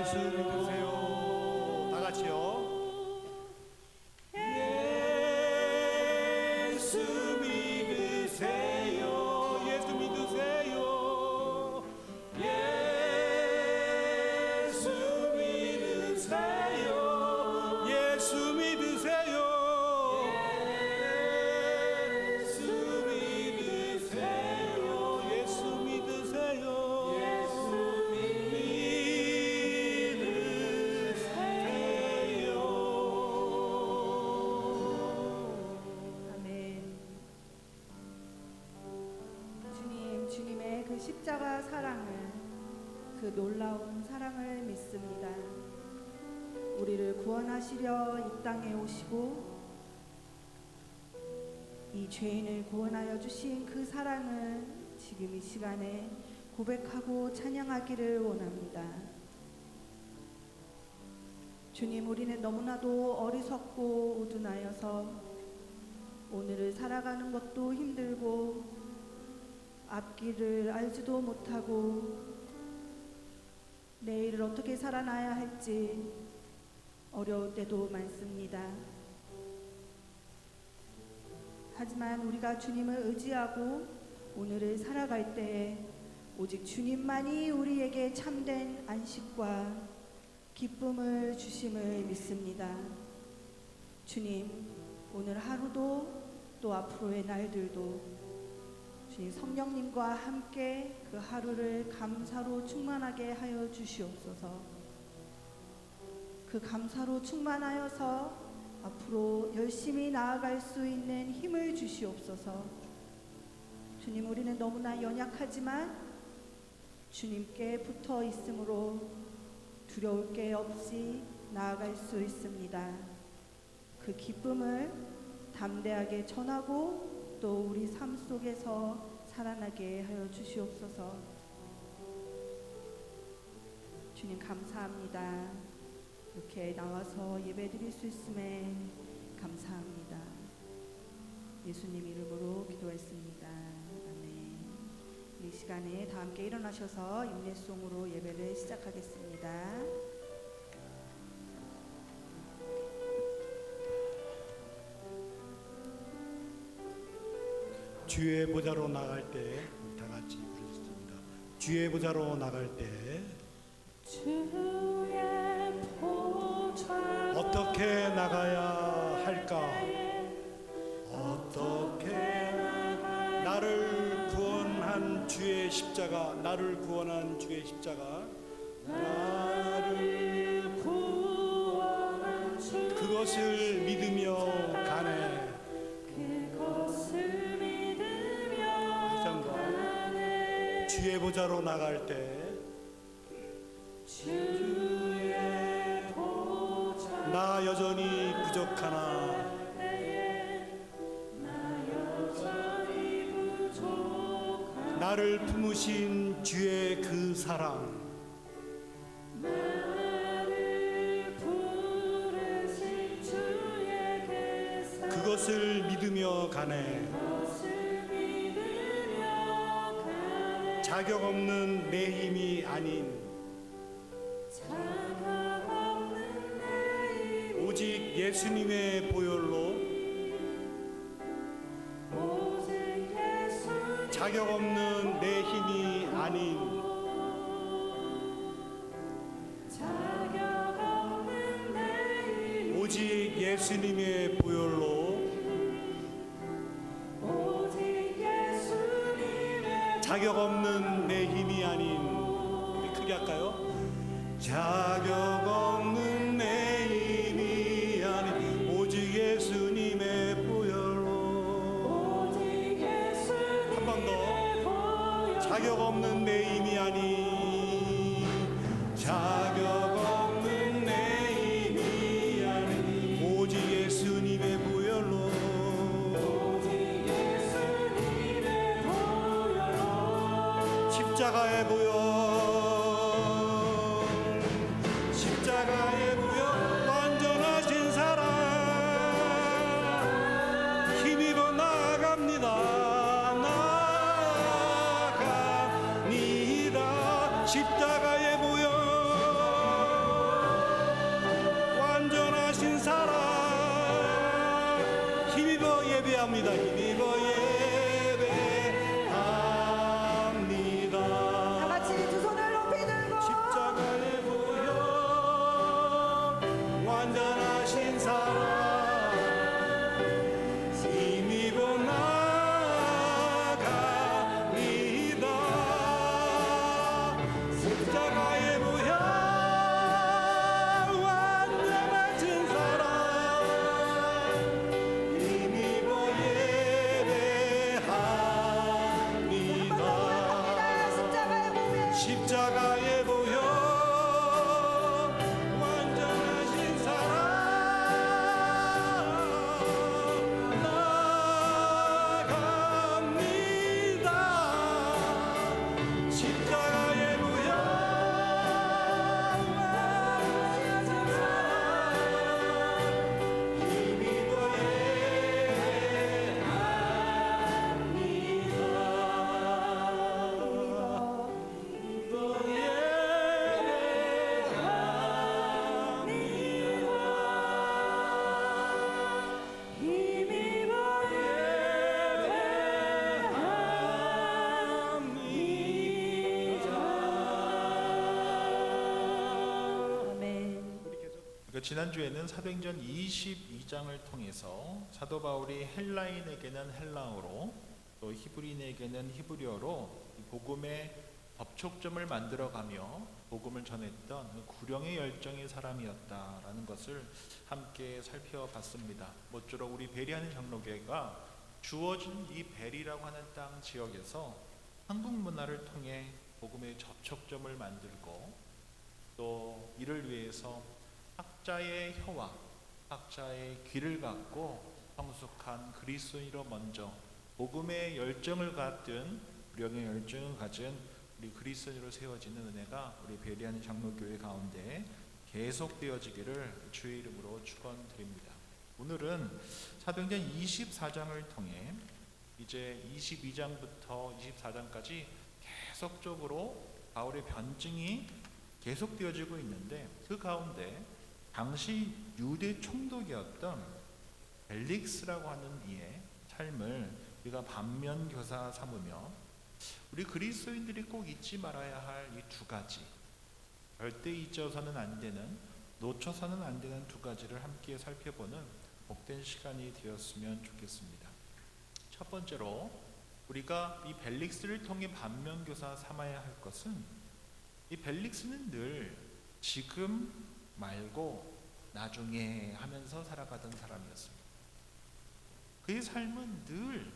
예수 믿으세요. 다 같이요. 예수 믿으세요. 예수 믿으세요. 예수 믿으세요. 예수 믿으세요. 십자가 사랑을, 그 놀라운 사랑을 믿습니다. 우리를 구원하시려 이 땅에 오시고 이 죄인을 구원하여 주신 그 사랑을 지금 이 시간에 고백하고 찬양하기를 원합니다. 주님, 우리는 너무나도 어리석고 우둔하여서 오늘을 살아가는 것도 힘들고 앞길을 알지도 못하고 내일을 어떻게 살아나야 할지 어려울 때도 많습니다. 하지만 우리가 주님을 의지하고 오늘을 살아갈 때에 오직 주님만이 우리에게 참된 안식과 기쁨을 주심을 믿습니다. 주님, 오늘 하루도 또 앞으로의 날들도 주님 성령님과 함께 그 하루를 감사로 충만하게 하여 주시옵소서. 그 감사로 충만하여서 앞으로 열심히 나아갈 수 있는 힘을 주시옵소서. 주님, 우리는 너무나 연약하지만 주님께 붙어 있으므로 두려울 게 없이 나아갈 수 있습니다. 그 기쁨을 담대하게 전하고 또 우리 삶 속에서 살아나게 하여 주시옵소서. 주님, 감사합니다. 이렇게 나와서 예배 드릴 수 있음에 감사합니다. 예수님 이름으로 기도했습니다. 아멘. 이 시간에 다 함께 일어나셔서 인내송으로 예배를 시작하겠습니다. 주의 보좌로 나갈 때 다 같이 부르겠습니다. 주의 보좌로 나갈 때 주의 보좌로 어떻게 나가야 할까? 어떻게 나를 구원한 주의 십자가, 나를 구원한 주의 십자가, 나를 구원한 주 그것을 믿으며 가네. 주의 보좌로 나갈 때 나 여전히 부족하나 나를 품으신 주의 그 사랑, 그것을 믿으며 가네. 자격 없는 내 힘이 아닌 오직 예수님의 보혈로, 자격 없는 내 힘이 아닌 오직 예수님의 보혈로, 자격 없는 내 힘이 아닌, 우리 크게 할까요? 자격 없는 내 힘이 아닌 오직 예수님의 보혈로. 한 번 더. 자격 없는 내 힘이 아닌, 자격 없는 내 힘이 아닌 오직 예수님의 보혈로. 십자가의 보혈, 십자가의 보혈, 완전하신 사랑 힘입어 나아갑니다. 나아갑니다. 십자가의 보혈, 예배합니다. 힘입어 예배합니다. 다 같이 두 손을 높이 들고 십자가의 보혈 완전하신 사랑 힘입어 나갑니다. 십자가의 보혈 완전하신 사랑 힘입어 예배합니다. 십자가의 보배 십자가의 보혈 완전하신 사랑 나갑니다. 십자가의 보혈 완전하신 사랑 힘입어 아멘. 그러니까 지난주에는 사도행전 22장을 통해서 사도 바울이 헬라인에게는 헬라어로 또 히브리인에게는 히브리어로 이 복음의 접촉점을 만들어가며 복음을 전했던 그 구령의 열정의 사람이었다라는 것을 함께 살펴봤습니다. 모쪼록 우리 베리하는 장로교회가 주어진 이 베리라고 하는 땅 지역에서 한국 문화를 통해 복음의 접촉점을 만들고 또 이를 위해서 학자의 혀와 학자의 귀를 갖고 성숙한 그리스도인으로 먼저 복음의 열정을 갖든 구령의 열정을 가진 우리 그리스도인으로 세워지는 은혜가 우리 베리하는 장로교회 가운데 계속되어지기를 주의 이름으로 축원드립니다. 오늘은 사도행전 24장을 통해 이제 22장부터 24장까지 계속적으로 바울의 변증이 계속되어지고 있는데 그 가운데 당시 유대 총독이었던 벨릭스라고 하는 이의 삶을 우리가 반면교사 삼으며 우리 그리스도인들이 꼭 잊지 말아야 할 이 두 가지, 절대 잊어서는 안 되는, 놓쳐서는 안 되는 두 가지를 함께 살펴보는 복된 시간이 되었으면 좋겠습니다. 첫 번째로 우리가 이 벨릭스를 통해 반면교사 삼아야 할 것은 이 벨릭스는 늘 지금 말고 나중에 하면서 살아가던 사람이었습니다. 그의 삶은 늘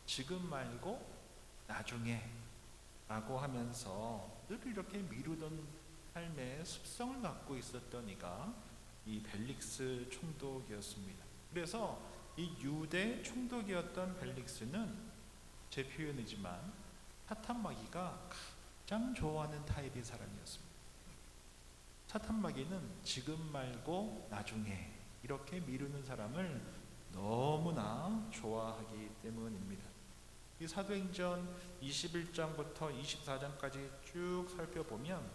지금 말고 나중에 라고 하면서 늘 이렇게 미루던 삶의 습성을 갖고 있었던 이가 이 벨릭스 총독이었습니다. 그래서 이 유대 총독이었던 벨릭스는 제 표현이지만 사탄마귀가 가장 좋아하는 타입의 사람이었습니다. 사탄마귀는 지금 말고 나중에 이렇게 미루는 사람을 너무나 좋아하기 때문입니다. 이 사도행전 21장부터 24장까지 쭉 살펴보면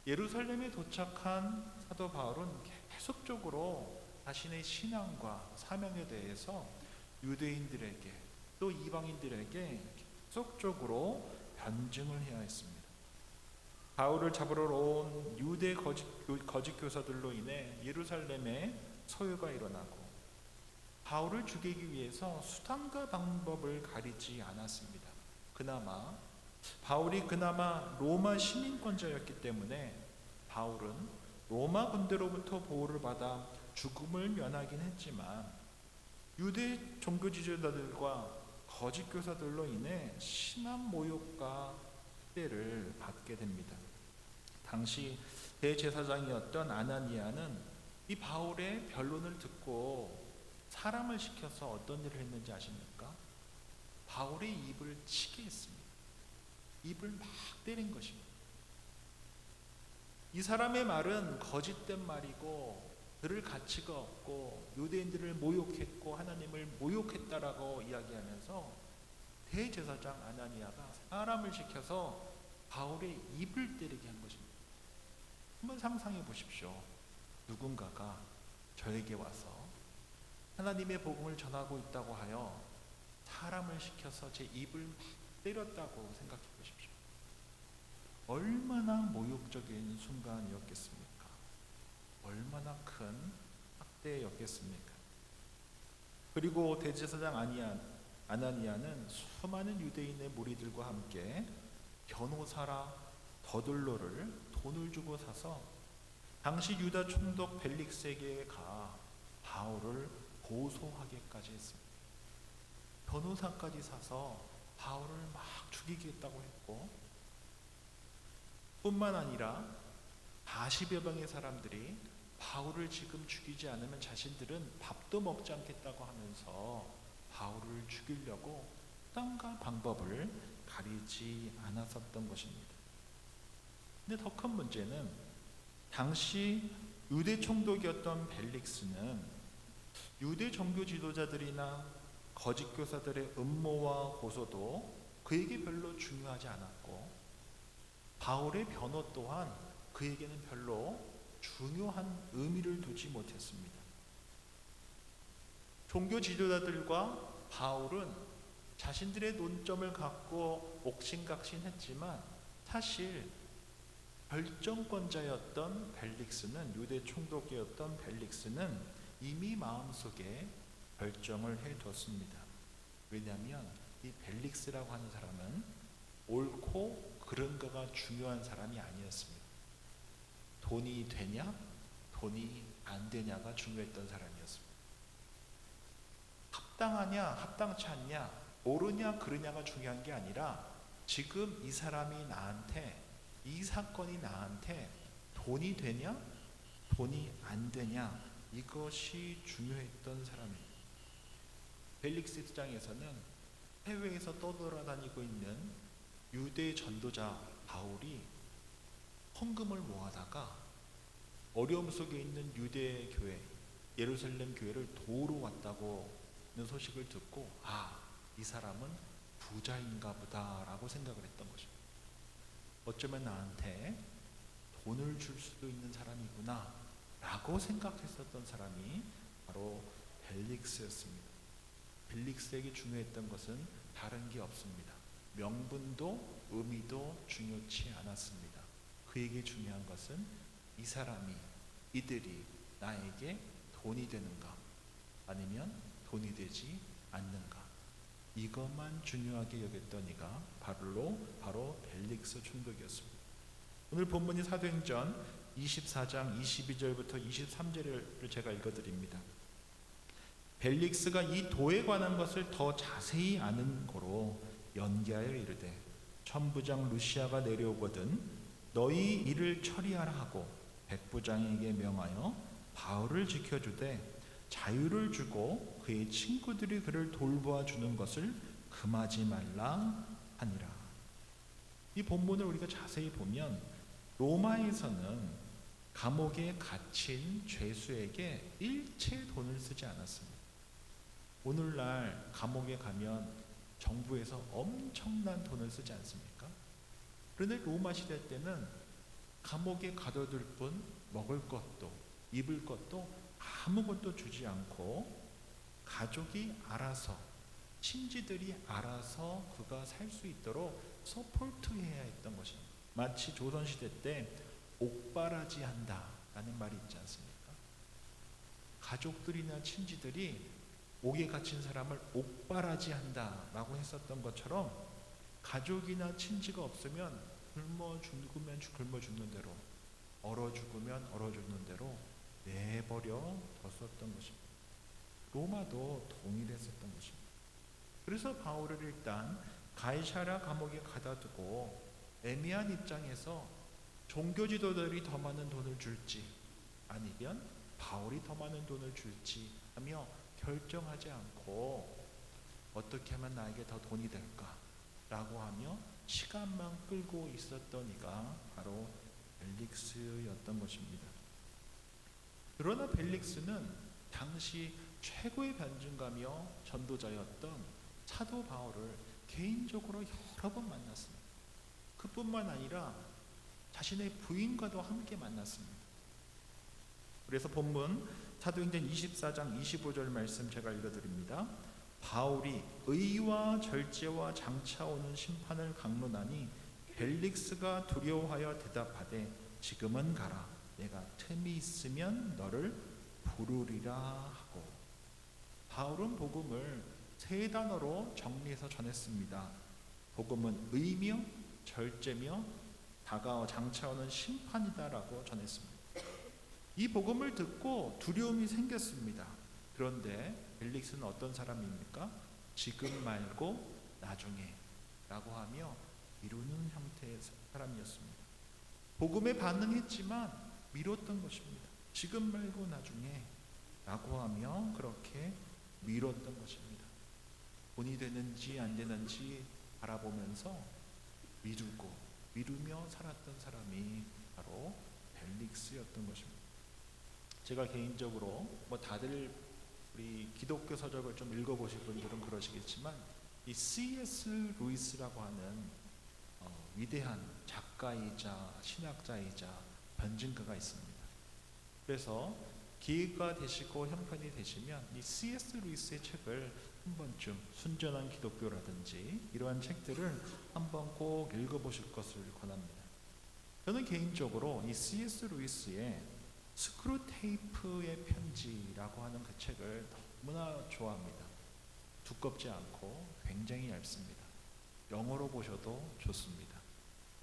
예루살렘에 도착한 사도 바울은 계속적으로 자신의 신앙과 사명에 대해서 유대인들에게 또 이방인들에게 계속적으로 변증을 해야 했습니다. 바울을 잡으러 온 유대 거짓 교사들로 인해 예루살렘에 소요가 일어나고 바울을 죽이기 위해서 수단과 방법을 가리지 않았습니다. 바울이 그나마 로마 시민권자였기 때문에 바울은 로마 군대로부터 보호를 받아 죽음을 면하긴 했지만 유대 종교 지도자들과 거짓 교사들로 인해 심한 모욕과 학대를 받게 됩니다. 당시 대제사장이었던 아나니아는 이 바울의 변론을 듣고 사람을 시켜서 어떤 일을 했는지 아십니까? 바울의 입을 치게 했습니다. 입을 막 때린 것입니다. 이 사람의 말은 거짓된 말이고 들을 가치가 없고 유대인들을 모욕했고 하나님을 모욕했다라고 이야기하면서 대제사장 아나니아가 사람을 시켜서 바울의 입을 때리게 한 것입니다. 한번 상상해 보십시오. 누군가가 저에게 와서 하나님의 복음을 전하고 있다고 하여 사람을 시켜서 제 입을 막 때렸다고 생각해 보십시오. 얼마나 모욕적인 순간이었겠습니까? 얼마나 큰 학대였겠습니까? 그리고 대제사장 아나니아는 수많은 유대인의 무리들과 함께 변호사라 더들로를 돈을 주고 사서 당시 유다 총독 벨릭스에게 가 바울을 고소하게까지 했습니다. 변호사까지 사서 바울을 막 죽이겠다고 했고, 뿐만 아니라 40여 명의 사람들이 바울을 지금 죽이지 않으면 자신들은 밥도 먹지 않겠다고 하면서 바울을 죽이려고 수단과 방법을 가리지 않았었던 것입니다. 근데 더 큰 문제는 당시 유대 총독이었던 벨릭스는 유대 종교 지도자들이나 거짓 교사들의 음모와 고소도 그에게 별로 중요하지 않았고, 바울의 변호 또한 그에게는 별로 중요한 의미를 두지 못했습니다. 종교 지도자들과 바울은 자신들의 논점을 갖고 옥신각신했지만 사실 결정권자였던 벨릭스는, 유대 총독이었던 벨릭스는 이미 마음속에 결정을 해뒀습니다. 왜냐하면 이 벨릭스라고 하는 사람은 옳고 그른가가 중요한 사람이 아니었습니다. 돈이 되냐 돈이 안 되냐가 중요했던 사람이었습니다. 합당하냐 합당치 않냐, 옳으냐 그르냐가 중요한 게 아니라 지금 이 사람이 나한테, 이 사건이 나한테 돈이 되냐 돈이 안 되냐, 이것이 중요했던 사람입니다. 벨릭스 입장에서는 해외에서 떠돌아다니고 있는 유대 전도자 바울이 헌금을 모아다가 어려움 속에 있는 유대 교회, 예루살렘 교회를 도우러 왔다고 는 소식을 듣고, 이 사람은 부자인가 보다라고 생각을 했던 것입니다. 어쩌면 나한테 돈을 줄 수도 있는 사람이구나 라고 생각했었던 사람이 바로 벨릭스였습니다. 벨릭스에게 중요했던 것은 다른 게 없습니다. 명분도 의미도 중요치 않았습니다. 그에게 중요한 것은 이 사람이, 이들이 나에게 돈이 되는가 아니면 돈이 되지 않는가, 이것만 중요하게 여겼던 이가 바로 벨릭스 총독이었습니다. 오늘 본문이 사도행전 24장 22절부터 23절을 제가 읽어드립니다. 벨릭스가 이 도에 관한 것을 더 자세히 아는 고로 연기하여 이르되, 천부장 루시아가 내려오거든 너희 일을 처리하라 하고 백부장에게 명하여 바울을 지켜주되 자유를 주고 그의 친구들이 그를 돌보아 주는 것을 금하지 말라 하니라. 이 본문을 우리가 자세히 보면 로마에서는 감옥에 갇힌 죄수에게 일체 돈을 쓰지 않았습니다. 오늘날 감옥에 가면 정부에서 엄청난 돈을 쓰지 않습니까? 그런데 로마 시대 때는 감옥에 가둬둘 뿐 먹을 것도 입을 것도 아무것도 주지 않고 가족이 알아서, 친지들이 알아서 그가 살 수 있도록 서포트해야 했던 것입니다. 마치 조선시대 때 옥바라지 한다라는 말이 있지 않습니까? 가족들이나 친지들이 옥에 갇힌 사람을 옥바라지 한다라고 했었던 것처럼 가족이나 친지가 없으면 굶어 죽으면 굶어 죽는 대로, 얼어 죽으면 얼어 죽는 대로 내버려 뒀었던 것입니다. 로마도 동일했었던 것입니다. 그래서 바울을 일단 가이사랴 감옥에 가둬두고 애매한 입장에서 종교 지도자들이 더 많은 돈을 줄지 아니면 바울이 더 많은 돈을 줄지 하며 결정하지 않고 어떻게 하면 나에게 더 돈이 될까 라고 하며 시간만 끌고 있었던 이가 바로 벨릭스였던 것입니다. 그러나 벨릭스는 당시 최고의 변증가며 전도자였던 사도 바울을 개인적으로 여러 번 만났습니다. 그뿐만 아니라 자신의 부인과도 함께 만났습니다. 그래서 본문 사도행전 24장 25절 말씀 제가 읽어드립니다. 바울이 의와 절제와 장차 오는 심판을 강론하니 벨릭스가 두려워하여 대답하되 지금은 가라. 내가 틈이 있으면 너를 부르리라 하고. 바울은 복음을 세 단어로 정리해서 전했습니다. 복음은 의며 절제며 다가와 장차 오는 심판이다라고 전했습니다. 이 복음을 듣고 두려움이 생겼습니다. 그런데 벨릭스는 어떤 사람입니까? 지금 말고 나중에 라고 하며 미루는 형태의 사람이었습니다. 복음에 반응했지만 미뤘던 것입니다. 지금 말고 나중에 라고 하며 그렇게 미뤘던 것입니다. 본이 되는지 안 되는지 바라보면서 미루며 살았던 사람이 바로 벨릭스였던 것입니다. 제가 개인적으로 다들 우리 기독교 서적을 좀 읽어보신 분들은 그러시겠지만 이 C.S. 루이스라고 하는 위대한 작가이자 신학자이자 변증가가 있습니다. 그래서 기회가 되시고 형편이 되시면 이 C.S. 루이스의 책을 한 번쯤 순전한 기독교라든지 이러한 책들을 한번 꼭 읽어보실 것을 권합니다. 저는 개인적으로 이 C.S. 루이스의 스크루테이프의 편지라고 하는 그 책을 너무나 좋아합니다. 두껍지 않고 굉장히 얇습니다. 영어로 보셔도 좋습니다.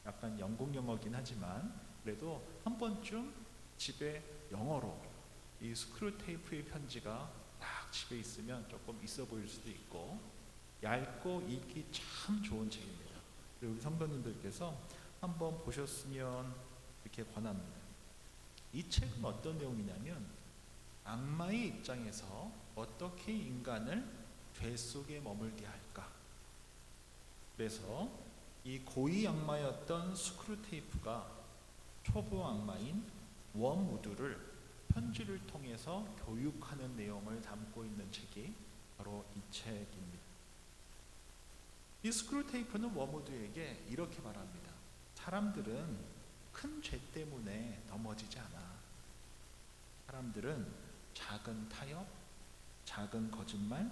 약간 영국 영어긴 하지만 그래도 한 번쯤 집에 영어로 이 스크루테이프의 편지가 딱 집에 있으면 조금 있어 보일 수도 있고 얇고 읽기 참 좋은 책입니다. 그리고 우리 성도님들께서 한번 보셨으면 이렇게 권합니다. 이 책은 어떤 내용이냐면 악마의 입장에서 어떻게 인간을 죄 속에 머물게 할까. 그래서 이 고위 악마였던 스크루테이프가 초보 악마인 웜우드를 편지를 통해서 교육하는 내용을 담고 있는 책이 바로 이 책입니다. 이 스크루테이프는 웜우드에게 이렇게 말합니다. 사람들은 큰 죄 때문에 넘어지지 않아. 사람들은 작은 타협, 작은 거짓말,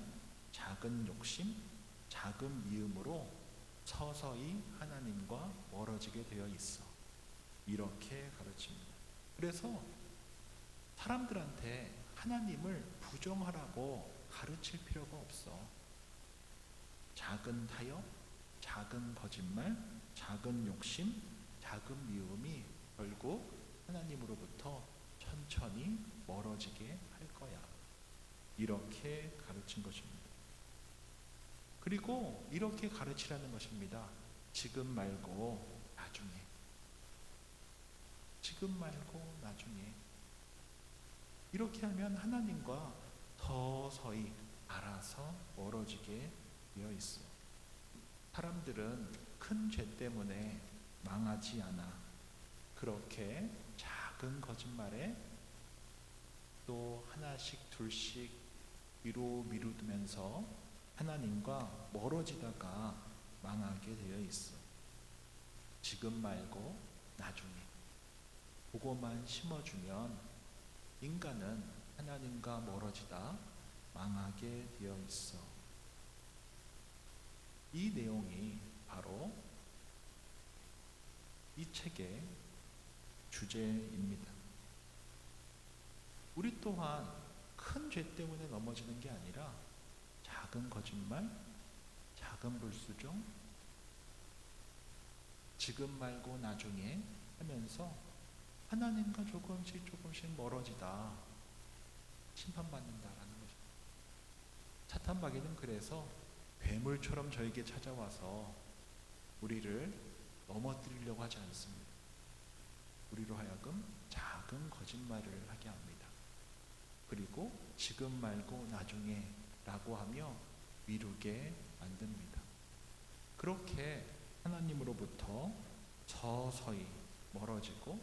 작은 욕심, 작은 미움으로 서서히 하나님과 멀어지게 되어 있어. 이렇게 가르칩니다. 그래서 사람들한테 하나님을 부정하라고 가르칠 필요가 없어. 작은 타협, 작은 거짓말, 작은 욕심, 작은 미움이 결국 하나님으로부터 천천히 멀어지게 할 거야. 이렇게 가르친 것입니다. 그리고 이렇게 가르치라는 것입니다. 지금 말고 나중에. 지금 말고 나중에. 이렇게 하면 하나님과 서서히 알아서 멀어지게 되어 있어. 사람들은 큰 죄 때문에 망하지 않아. 그렇게 작은 거짓말에 또 하나씩 둘씩 미루면서 하나님과 멀어지다가 망하게 되어 있어. 지금 말고 나중에. 그거만 심어주면 인간은 하나님과 멀어지다 망하게 되어 있어. 이 내용이 바로 이 책의 주제입니다. 우리 또한 큰 죄 때문에 넘어지는 게 아니라 작은 거짓말, 작은 불수종, 지금 말고 나중에 하면서 하나님과 조금씩 멀어지다 심판받는다라는 거죠. 사탄마귀는 그래서 괴물처럼 저에게 찾아와서 우리를 넘어뜨리려고 하지 않습니다. 우리로 하여금 작은 거짓말을 하게 합니다. 그리고 지금 말고 나중에 라고 하며 미루게 만듭니다. 그렇게 하나님으로부터 서서히 멀어지고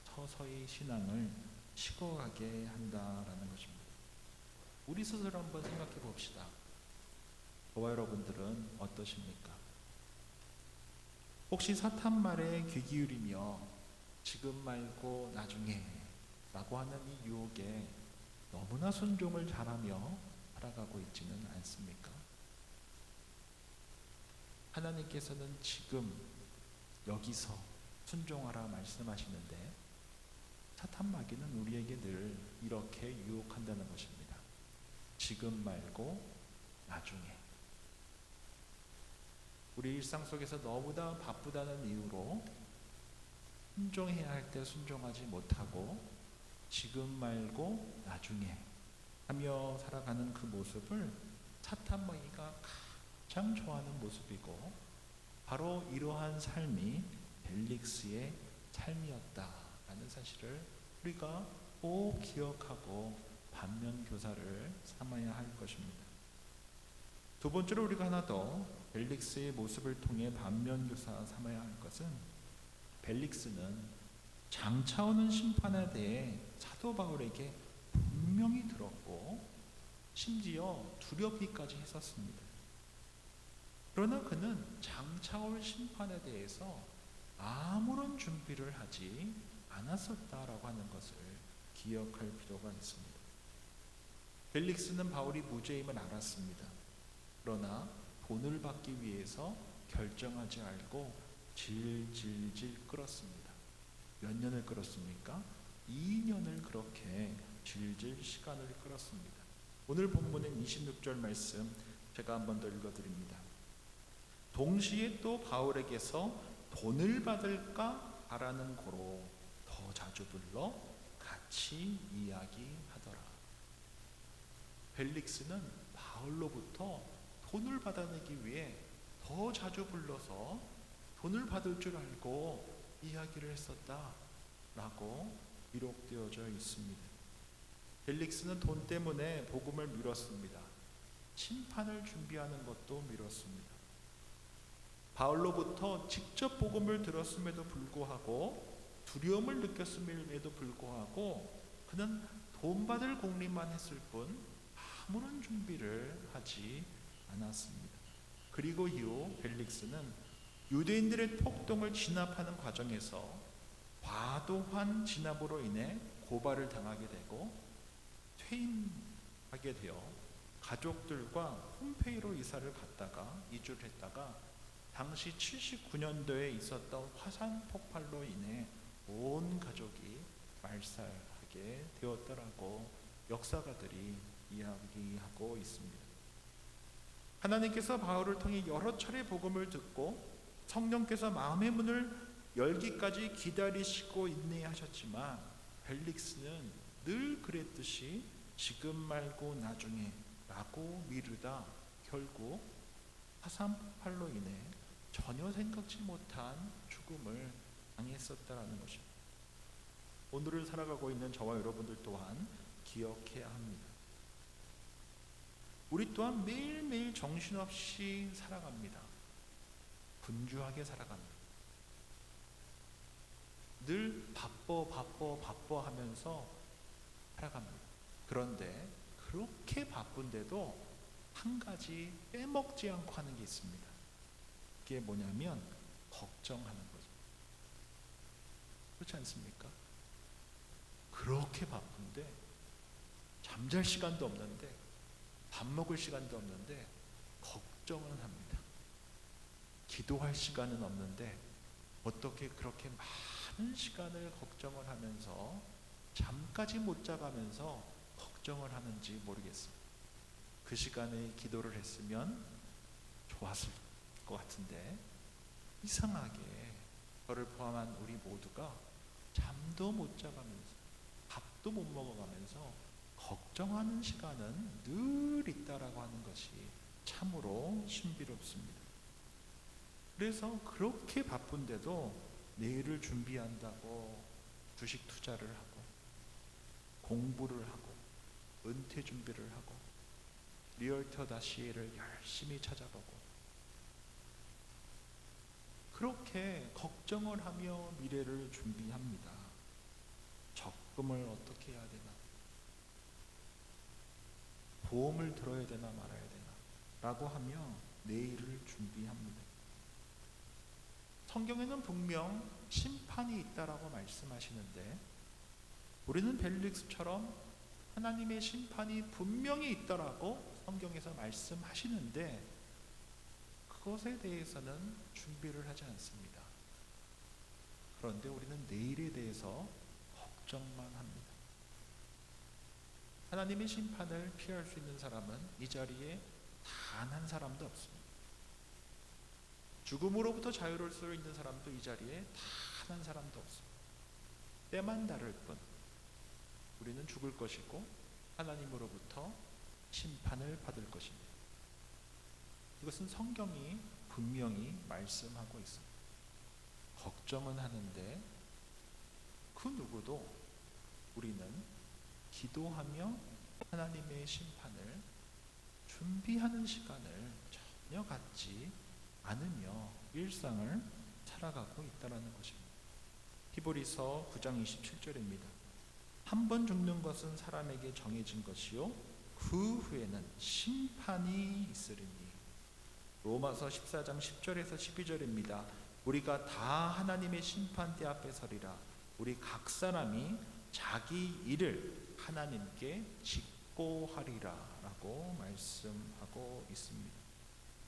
서서히 신앙을 식어가게 한다라는 것입니다. 우리 스스로 한번 생각해 봅시다. 저와 여러분들은 어떠십니까? 혹시 사탄 말에 귀 기울이며 지금 말고 나중에 라고 하는 이 유혹에 너무나 순종을 잘하며 살아가고 있지는 않습니까? 하나님께서는 지금 여기서 순종하라 말씀하시는데 사탄 마귀는 우리에게 늘 이렇게 유혹한다는 것입니다. 지금 말고 나중에. 우리 일상 속에서 너무나 바쁘다는 이유로 순종해야 할 때 순종하지 못하고 지금 말고 나중에 하며 살아가는 그 모습을 사탄 마귀가 가장 좋아하는 모습이고, 바로 이러한 삶이 벨릭스의 삶이었다라는 사실을 우리가 꼭 기억하고 반면교사를 삼아야 할 것입니다. 두 번째로 우리가 하나 더 벨릭스의 모습을 통해 반면교사 삼아야 할 것은, 벨릭스는 장차오는 심판에 대해 사도 바울에게 분명히 들었고 심지어 두렵기까지 했었습니다. 그러나 그는 장차올 심판에 대해서 아무런 준비를 하지 않았었다라고 하는 것을 기억할 필요가 있습니다. 벨릭스는 바울이 무죄임을 알았습니다. 그러나 돈을 받기 위해서 결정하지 않고 질질질 끌었습니다. 몇 년을 끌었습니까? 2년을 그렇게 질질 시간을 끌었습니다. 오늘 본문은 26절 말씀 제가 한 번 더 읽어드립니다. 동시에 또 바울에게서 돈을 받을까 바라는 고로 더 자주 불러 같이 이야기하더라. 벨릭스는 바울로부터 돈을 받아내기 위해 더 자주 불러서 돈을 받을 줄 알고 이야기를 했었다라고 기록되어져 있습니다. 벨릭스는 돈 때문에 복음을 미뤘습니다. 심판을 준비하는 것도 미뤘습니다. 바울로부터 직접 복음을 들었음에도 불구하고, 두려움을 느꼈음에도 불구하고 그는 돈 받을 공리만 했을 뿐 아무런 준비를 하지 않았습니다. 그리고 이후 벨릭스는 유대인들의 폭동을 진압하는 과정에서 과도한 진압으로 인해 고발을 당하게 되고 퇴임하게 되어 가족들과 홈페이로 이사를 갔다가 이주를 했다가 당시 79년도에 있었던 화산 폭발로 인해 온 가족이 말살하게 되었더라고 역사가들이 이야기하고 있습니다. 하나님께서 바울을 통해 여러 차례 복음을 듣고 성령께서 마음의 문을 열기까지 기다리시고 인내하셨지만, 벨릭스는 늘 그랬듯이 지금 말고 나중에 라고 미루다 결국 화산 폭발로 인해 전혀 생각지 못한 죽음을 당했었다라는 것입니다. 오늘을 살아가고 있는 저와 여러분들 또한 기억해야 합니다. 우리 또한 매일매일 정신없이 살아갑니다. 분주하게 살아갑니다. 늘 바빠 하면서 살아갑니다. 그런데 그렇게 바쁜데도 한 가지 빼먹지 않고 하는 게 있습니다. 그게 뭐냐면 걱정하는 거죠. 그렇지 않습니까? 그렇게 바쁜데 잠잘 시간도 없는데 밥 먹을 시간도 없는데 걱정은 합니다. 기도할 시간은 없는데 어떻게 그렇게 많은 시간을 걱정을 하면서 잠까지 못 자가면서 걱정을 하는지 모르겠습니다. 그 시간에 기도를 했으면 좋았을 것 같은데 이상하게 저를 포함한 우리 모두가 잠도 못 자가면서 밥도 못 먹어가면서 걱정하는 시간은 늘 있다라고 하는 것이 참으로 신비롭습니다. 그래서 그렇게 바쁜데도 내일을 준비한다고 주식 투자를 하고 공부를 하고 은퇴 준비를 하고 리얼터 다시를 열심히 찾아보고 그렇게 걱정을 하며 미래를 준비합니다. 적금을 어떻게 해야 되나? 보험을 들어야 되나 말아야 되나? 라고 하며 내일을 준비합니다. 성경에는 분명 심판이 있다라고 말씀하시는데 우리는 벨릭스처럼 하나님의 심판이 분명히 있다라고 성경에서 말씀하시는데 그것에 대해서는 준비를 하지 않습니다. 그런데 우리는 내일에 대해서 걱정만 합니다. 하나님의 심판을 피할 수 있는 사람은 이 자리에 단 한 사람도 없습니다. 죽음으로부터 자유로울 수 있는 사람도 이 자리에 단 한 사람도 없습니다. 때만 다를 뿐 우리는 죽을 것이고 하나님으로부터 심판을 받을 것입니다. 이것은 성경이 분명히 말씀하고 있습니다. 걱정은 하는데 그 누구도 우리는 기도하며 하나님의 심판을 준비하는 시간을 전혀 갖지 않으며 일상을 살아가고 있다는 것입니다. 히브리서 9장 27절입니다. 한 번 죽는 것은 사람에게 정해진 것이요 그 후에는 심판이 있으리니. 로마서 14장 10절에서 12절입니다. 우리가 다 하나님의 심판대 앞에 서리라. 우리 각 사람이 자기 일을 하나님께 직고하리라 라고 말씀하고 있습니다.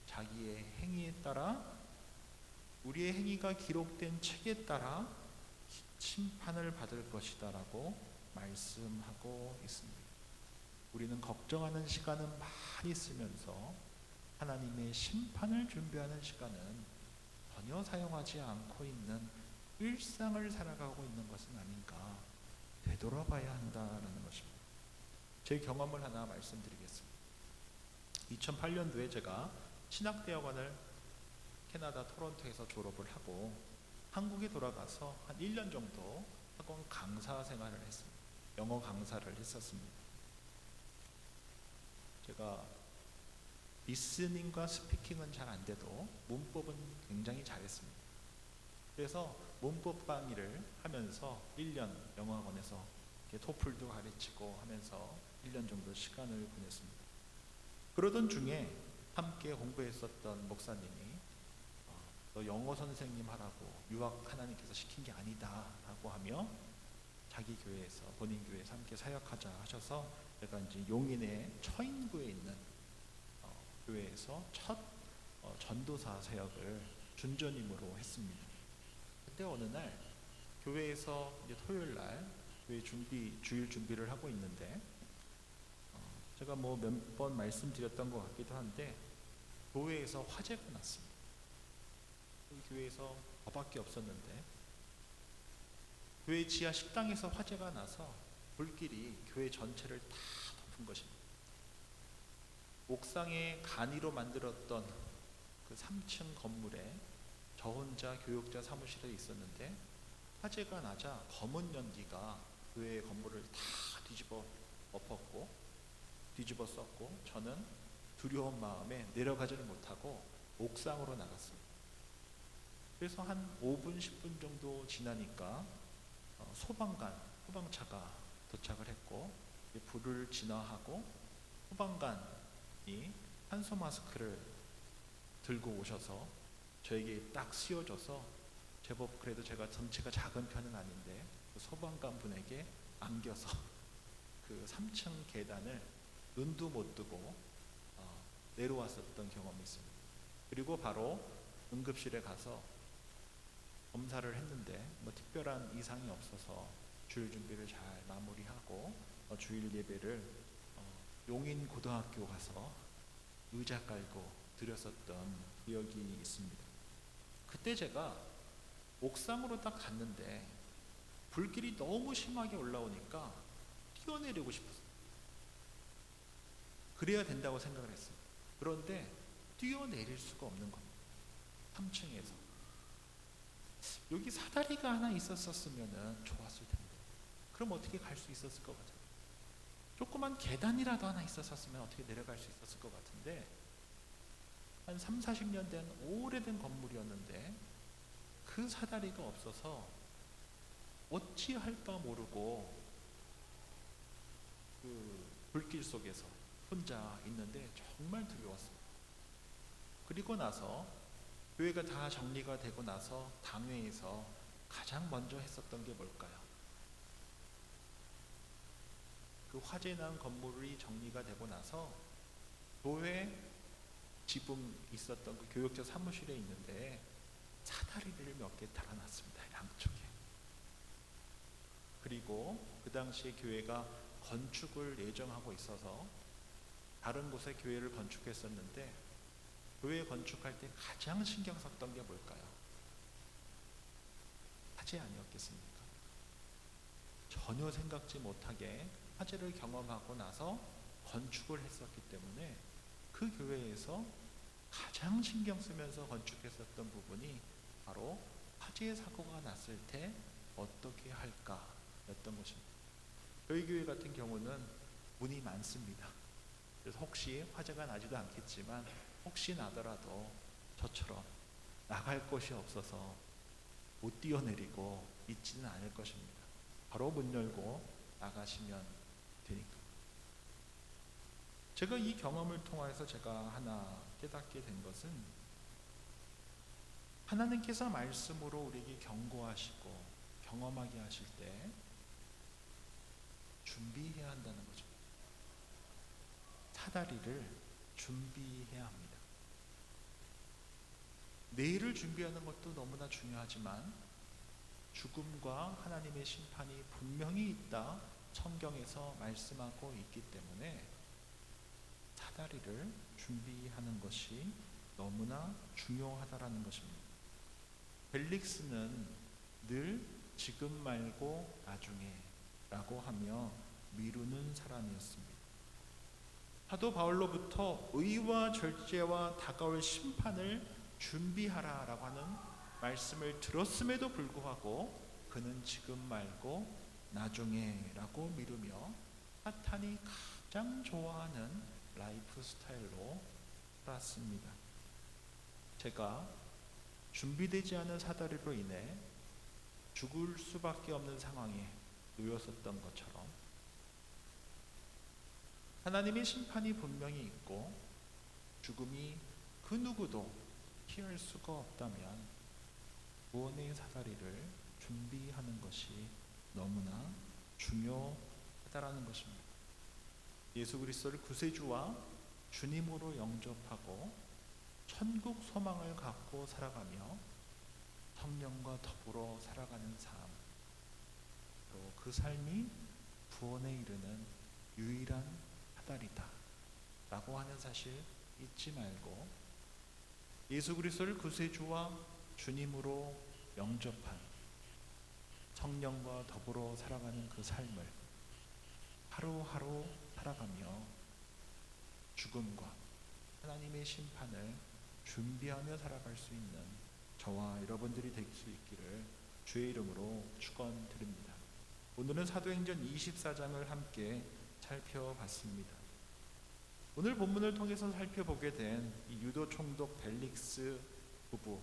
자기의 행위에 따라, 우리의 행위가 기록된 책에 따라 심판을 받을 것이다 라고 말씀하고 있습니다. 우리는 걱정하는 시간은 많이 쓰면서 하나님의 심판을 준비하는 시간은 전혀 사용하지 않고 있는 일상을 살아가고 있는 것은 아닌가 되돌아봐야 한다는 것입니다. 제 경험을 하나 말씀드리겠습니다. 2008년도에 제가 신학대학원을 캐나다 토론토에서 졸업을 하고 한국에 돌아가서 한 1년 정도 학원 강사 생활을 했습니다. 영어 강사를 했었습니다. 제가 리스닝과 스피킹은 잘 안 돼도 문법은 굉장히 잘했습니다. 그래서 문법 강의를 하면서 1년 영어학원에서 토플도 가르치고 하면서 1년 정도 시간을 보냈습니다. 그러던 중에 함께 공부했었던 목사님이 너 영어 선생님 하라고 유학 하나님께서 시킨 게 아니다 라고 하며 자기 교회에서, 본인 교회에서 함께 사역하자 하셔서 제가 이제 용인의 처인구에 있는 교회에서 첫 전도사 사역을 준전임으로 했습니다. 그때 어느 날 교회에서 이제 토요일 날 교회 주일 준비를 하고 있는데 제가 뭐 몇 번 말씀드렸던 것 같기도 한데 교회에서 화재가 났습니다. 그 교회에서 저밖에 없었는데 교회 지하 식당에서 화재가 나서 불길이 교회 전체를 다 덮은 것입니다. 옥상에 간이로 만들었던 그 3층 건물에 저 혼자 교육자 사무실에 있었는데 화재가 나자 검은 연기가 교회 건물을 다 뒤집어 썼고 저는 두려운 마음에 내려가지를 못하고 옥상으로 나갔습니다. 그래서 한 5분 10분 정도 지나니까 소방차가 도착을 했고 불을 진화하고 소방관이 산소 마스크를 들고 오셔서 저에게 딱 씌워줘서 제법 그래도 제가 덩치가 작은 편은 아닌데 그 소방관 분에게 안겨서 그 3층 계단을 눈도 못 뜨고 내려왔었던 경험이 있습니다. 그리고 바로 응급실에 가서 검사를 했는데 뭐 특별한 이상이 없어서 주일 준비를 잘 마무리하고 주일 예배를 용인 고등학교 가서 의자 깔고 드렸었던 기억이 있습니다. 그때 제가 옥상으로 딱 갔는데 불길이 너무 심하게 올라오니까 뛰어내리고 싶었어요. 그래야 된다고 생각을 했어요. 그런데 뛰어내릴 수가 없는 겁니다. 3층에서. 여기 사다리가 하나 있었으면 좋았을 텐데 그럼 어떻게 갈 수 있었을 것 같아요. 조그만 계단이라도 하나 있었으면 어떻게 내려갈 수 있었을 것 같은데 한 3, 40년 된 오래된 건물이었는데 그 사다리가 없어서 어찌할까 모르고 그 불길 속에서 혼자 있는데 정말 두려웠습니다. 그리고 나서 교회가 다 정리가 되고 나서 당회에서 가장 먼저 했었던 게 뭘까요? 그 화재 난 건물이 정리가 되고 나서 교회 지붕 있었던 그 교육자 사무실에 있는데 사다리를 몇 개 달아놨습니다. 양쪽에. 그리고 그 당시에 교회가 건축을 예정하고 있어서 다른 곳에 교회를 건축했었는데 교회 건축할 때 가장 신경 썼던 게 뭘까요? 화재 아니었겠습니까? 전혀 생각지 못하게 화재를 경험하고 나서 건축을 했었기 때문에 그 교회에서 가장 신경 쓰면서 건축했었던 부분이 바로 화재 사고가 났을 때 어떻게 할까였던 것입니다. 저희 교회 같은 경우는 문이 많습니다. 그래서 혹시 화재가 나지도 않겠지만 혹시 나더라도 저처럼 나갈 곳이 없어서 못 뛰어내리고 있지는 않을 것입니다. 바로 문 열고 나가시면 되니까. 제가 이 경험을 통해서 제가 하나 깨닫게 된 것은 하나님께서 말씀으로 우리에게 경고하시고 경험하게 하실 때 준비해야 한다는 거죠. 사다리를 준비해야 합니다. 내일을 준비하는 것도 너무나 중요하지만 죽음과 하나님의 심판이 분명히 있다 성경에서 말씀하고 있기 때문에 사다리를 준비하는 것이 너무나 중요하다라는 것입니다. 벨릭스는 늘 지금 말고 나중에 라고 하며 미루는 사람이었습니다. 사도 바울로부터 의와 절제와 다가올 심판을 준비하라 라고 하는 말씀을 들었음에도 불구하고 그는 지금 말고 나중에 라고 미루며 사탄이 가장 좋아하는 라이프 스타일로 살았습니다. 제가 준비되지 않은 사다리로 인해 죽을 수밖에 없는 상황에 놓였었던 것처럼 하나님의 심판이 분명히 있고 죽음이 그 누구도 피할 수가 없다면 구원의 사다리를 준비하는 것이 너무나 중요하다라는 것입니다. 예수 그리스도를 구세주와 주님으로 영접하고 천국 소망을 갖고 살아가며 성령과 더불어 살아가는 삶, 또 그 삶이 구원에 이르는 유일한 사다리다 라고 하는 사실 잊지 말고 예수 그리스도를 구세주와 주님으로 영접한 성령과 더불어 살아가는 그 삶을 하루하루 살아가며 죽음과 하나님의 심판을 준비하며 살아갈 수 있는 저와 여러분들이 될 수 있기를 주의 이름으로 축원드립니다. 오늘은 사도행전 24장을 함께 살펴봤습니다. 오늘 본문을 통해서 살펴보게 된 이 유도 총독 벨릭스 부부,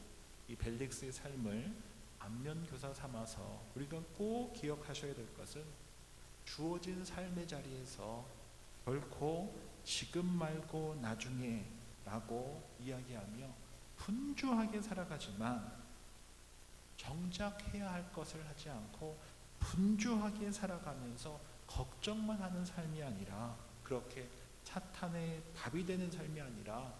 이 벨릭스의 삶을 안면교사 삼아서 우리가 꼭 기억하셔야 될 것은 주어진 삶의 자리에서 결코 지금 말고 나중에 라고 이야기하며 분주하게 살아가지만 정작 해야 할 것을 하지 않고 분주하게 살아가면서 걱정만 하는 삶이 아니라 그렇게 사탄의 밥이 되는 삶이 아니라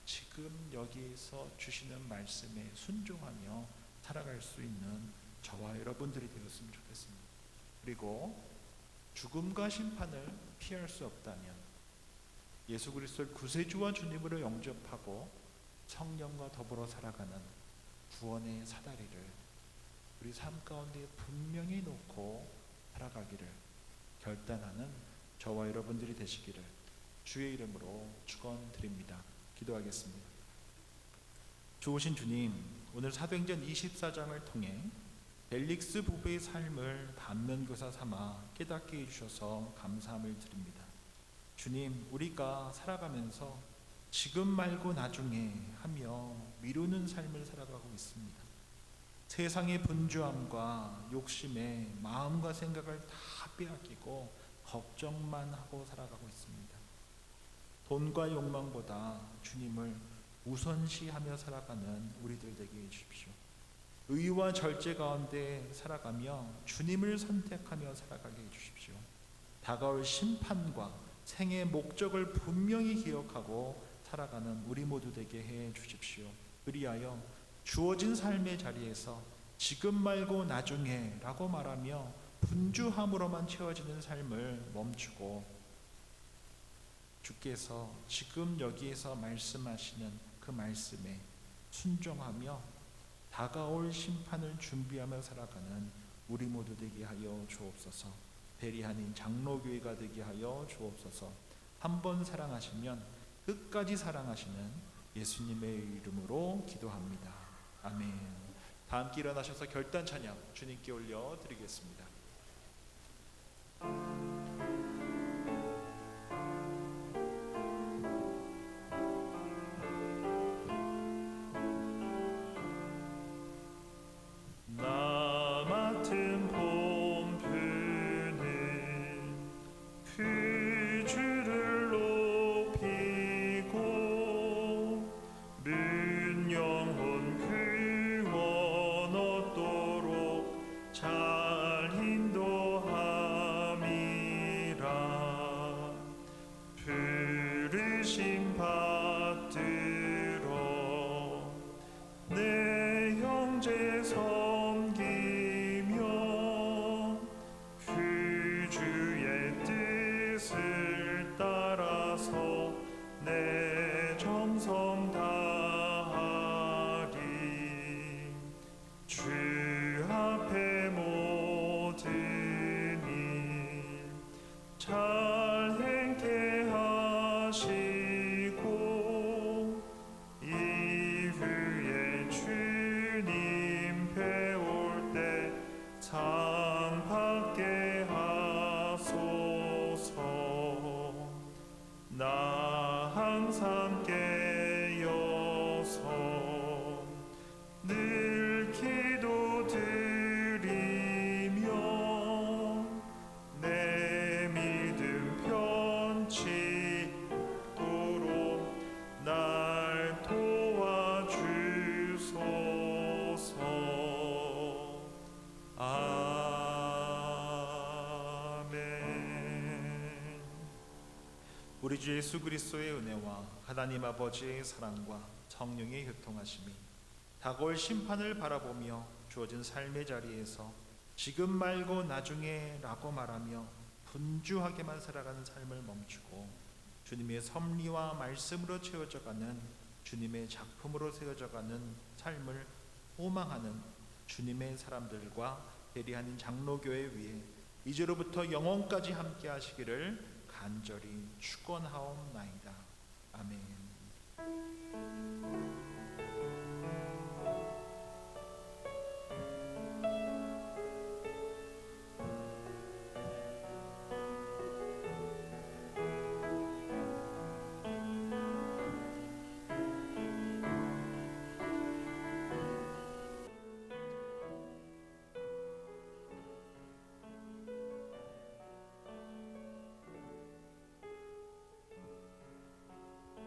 지금 여기에서 주시는 말씀에 순종하며 살아갈 수 있는 저와 여러분들이 되었으면 좋겠습니다. 그리고 죽음과 심판을 피할 수 없다면 예수 그리스도를 구세주와 주님으로 영접하고 성령과 더불어 살아가는 구원의 사다리를 우리 삶 가운데 분명히 놓고 살아가기를 결단하는 저와 여러분들이 되시기를 주의 이름으로 축원드립니다. 기도하겠습니다. 좋으신 주님, 오늘 사도행전 24장을 통해 벨릭스 부부의 삶을 반면교사 삼아 깨닫게 해주셔서 감사함을 드립니다. 주님, 우리가 살아가면서 지금 말고 나중에 하며 미루는 삶을 살아가고 있습니다. 세상의 분주함과 욕심에 마음과 생각을 다 빼앗기고 걱정만 하고 살아가고 있습니다. 돈과 욕망보다 주님을 우선시하며 살아가는 우리들 되게 해주십시오. 의와 절제 가운데 살아가며 주님을 선택하며 살아가게 해주십시오. 다가올 심판과 생의 목적을 분명히 기억하고 살아가는 우리 모두 되게 해 주십시오. 그리하여 주어진 삶의 자리에서 지금 말고 나중에 라고 말하며 분주함으로만 채워지는 삶을 멈추고 주께서 지금 여기에서 말씀하시는 그 말씀에 순종하며 다가올 심판을 준비하며 살아가는 우리 모두 되게 하여 주옵소서. 베리하닌 장로교회가 되게 하여 주옵소서. 한 번 사랑하시면 끝까지 사랑하시는 예수님의 이름으로 기도합니다. 아멘. 다 함께 일어나셔서 결단 찬양 주님께 올려드리겠습니다. 나 맡은 본분은 그 주를 높이고 문 영혼 구원 얻도록 잘 인도함이라. 부르심 받들어 내 형제 섬기며 그 주의 뜻을 따라서 내 정성 다하리. 주 앞에 모든 일 잘 행케 하시고 이후에 주님 배울 때 상 받게 하소서. 나 항상 깨어서 늘 기도드리며 내 믿음 편치 도록 날 도와주소서. 아멘. 우리 주 예수 그리스도의 은혜와 하나님 아버지의 사랑과 성령의 교통하심이 다가올 심판을 바라보며 주어진 삶의 자리에서 지금 말고 나중에 라고 말하며 분주하게만 살아가는 삶을 멈추고 주님의 섭리와 말씀으로 채워져가는 주님의 작품으로 세워져가는 삶을 소망하는 주님의 사람들과 대리하는 장로교회 위에 이제로부터 영원까지 함께 하시기를 간절히 축원하옵나이다. 아멘.